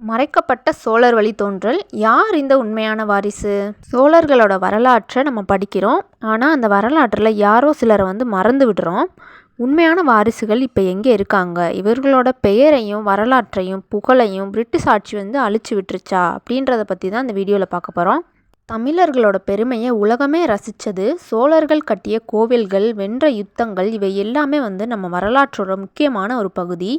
மறைக்கப்பட்ட சோழர் வழித்தோன்றல். யார் இந்த உண்மையான வாரிசு? சோழர்களோட வரலாற்றை நம்ம படிக்கிறோம். ஆனால் அந்த வரலாற்றில் யாரோ சிலரை மறந்து விடுறோம். உண்மையான வாரிசுகள் இப்போ எங்கே இருக்காங்க? இவர்களோட பெயரையும் வரலாற்றையும் புகழையும் பிரிட்டிஷ் ஆட்சி அழிச்சு விட்டுருச்சா அப்படின்றத பற்றி தான் இந்த வீடியோவில் பார்க்க போகிறோம். தமிழர்களோட பெருமையை உலகமே ரசித்தது சோழர்கள் கட்டிய கோவில்கள், வென்ற யுத்தங்கள், இவை எல்லாமே நம்ம வரலாற்றோட முக்கியமான ஒரு பகுதி.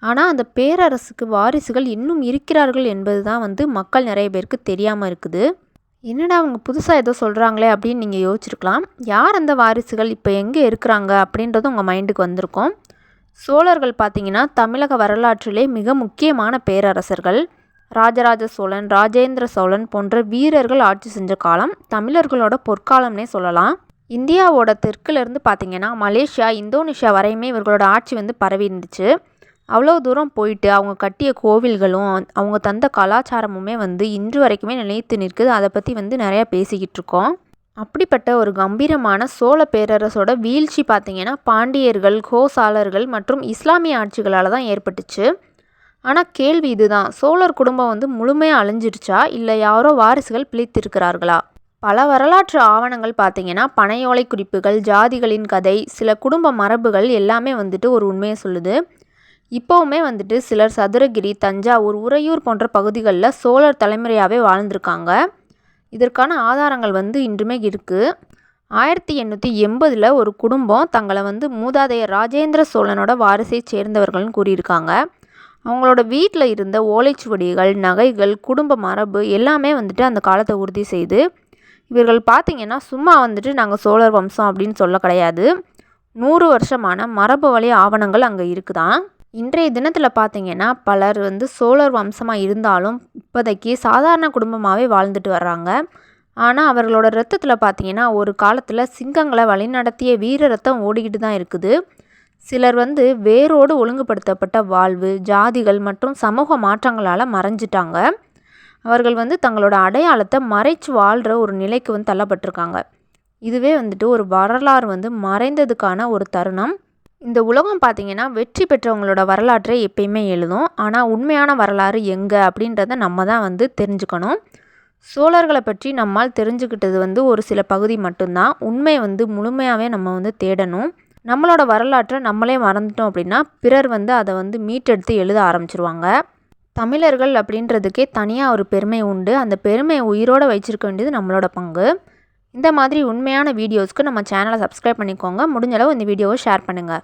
ஆனால் அந்த பேரரசுக்கு வாரிசுகள் இன்னும் இருக்கிறார்கள் என்பது தான் மக்கள் நிறைய பேருக்கு தெரியாமல் இருக்குது. என்னடா அவங்க புதுசாக ஏதோ சொல்கிறாங்களே அப்படின்னு நீங்கள் யோசிச்சிருக்கலாம். யார் அந்த வாரிசுகள், இப்போ எங்கே இருக்கிறாங்க அப்படின்றது உங்கள் மைண்டுக்கு வந்திருக்கும். சோழர்கள் பார்த்திங்கன்னா தமிழக வரலாற்றிலே மிக முக்கியமான பேரரசர்கள். ராஜராஜ சோழன், ராஜேந்திர சோழன் போன்ற வீரர்கள் ஆட்சி செஞ்ச காலம் தமிழர்களோட பொற்காலம்னே சொல்லலாம். இந்தியாவோட தெற்குலேருந்து பார்த்திங்கன்னா மலேசியா, இந்தோனேஷியா வரையுமே இவர்களோட ஆட்சி பரவி இருந்துச்சு. அவ்வளோ தூரம் போயிட்டு அவங்க கட்டிய கோவில்களும் அவங்க தந்த கலாச்சாரமுமே இன்று வரைக்குமே நிலைத்து நிற்குது. அதை பற்றி நிறையா பேசிக்கிட்டு இருக்கோம். அப்படிப்பட்ட ஒரு கம்பீரமான சோழ பேரரசோட வீழ்ச்சி பார்த்திங்கன்னா பாண்டியர்கள், கோசாளர்கள் மற்றும் இஸ்லாமிய ஆட்சிகளால் தான் ஏற்பட்டுச்சு. ஆனால் கேள்வி இதுதான், சோழர் குடும்பம் முழுமையாக அழிஞ்சிருச்சா இல்லை யாரோ வாரிசுகள் பிழைத்திருக்கிறார்களா? பல வரலாற்று ஆவணங்கள் பார்த்திங்கன்னா பனையோலை குறிப்புகள், ஜாதிகளின் கதை, சில குடும்ப மரபுகள் எல்லாமே ஒரு உண்மையை சொல்லுது. இப்போவுமே சிலர் சதுரகிரி, தஞ்சாவூர், உறையூர் போன்ற பகுதிகளில் சோழர் தலைமுறையாகவே வாழ்ந்திருக்காங்க. இதற்கான ஆதாரங்கள் இன்றுமே இருக்குது. 1880 ஒரு குடும்பம் தங்களை மூதாதையர் ராஜேந்திர சோழனோட வாரிசை சேர்ந்தவர்கள்னு கூறியிருக்காங்க. அவங்களோட வீட்டில் இருந்த ஓலைச்சுவடிகள், நகைகள், குடும்ப மரபு எல்லாமே அந்த காலத்தை உறுதி செய்து. இவர்கள் பார்த்திங்கன்னா சும்மா நாங்கள் சோழர் வம்சம் அப்படின்னு சொல்ல கிடையாது. 100 வருஷமான மரபு வழி ஆவணங்கள் அங்கே இருக்குதான். இன்றைய தினத்தில் பார்த்திங்கன்னா பலர் சோழர் வம்சமாக இருந்தாலும் இப்போதைக்கு சாதாரண குடும்பமாகவே வாழ்ந்துட்டு வர்றாங்க. ஆனால் அவர்களோட ரத்தத்தில் பார்த்திங்கன்னா ஒரு காலத்தில் சிங்கங்களை வழிநடத்திய வீர ரத்தம் ஓடிக்கிட்டு தான் இருக்குது. சிலர் வேரோடு ஒழுங்குபடுத்தப்பட்ட வாழ்வு, ஜாதிகள் மற்றும் சமூக மாற்றங்களால் மறைஞ்சிட்டாங்க. அவர்கள் தங்களோட அடையாளத்தை மறைச்சு வாழ்கிற ஒரு நிலைக்கு தள்ளப்பட்டிருக்காங்க. இதுவே ஒரு வரலாறு மறைந்ததுக்கான ஒரு தருணம். இந்த உலகம் பார்த்திங்கன்னா வெற்றி பெற்றவங்களோட வரலாற்றை எப்பயுமே எழுதும். ஆனால் உண்மையான வரலாறு எங்கே அப்படின்றத நம்ம தான் தெரிஞ்சுக்கணும். சோழர்களை பற்றி நம்மால் தெரிஞ்சுக்கிட்டது ஒரு சில பகுதி மட்டும்தான். உண்மை முழுமையாகவே நம்ம தேடணும். நம்மளோட வரலாற்றை நம்மளே மறந்துட்டோம் அப்படின்னா பிறர் அதை மீட்டெடுத்து எழுத ஆரம்பிச்சிருவாங்க. தமிழர்கள் அப்படின்றதுக்கே தனியாக ஒரு பெருமை உண்டு. அந்த பெருமையை உயிரோடு வச்சிருக்க வேண்டியது நம்மளோட பங்கு. இந்த மாதிரி உண்மையான வீடியோஸ்க்கு நம்ம சேனலை சப்ஸ்கிரைப் பண்ணிக்கோங்க. முடிஞ்சளவு இந்த வீடியோவை ஷேர் பண்ணுங்கள்.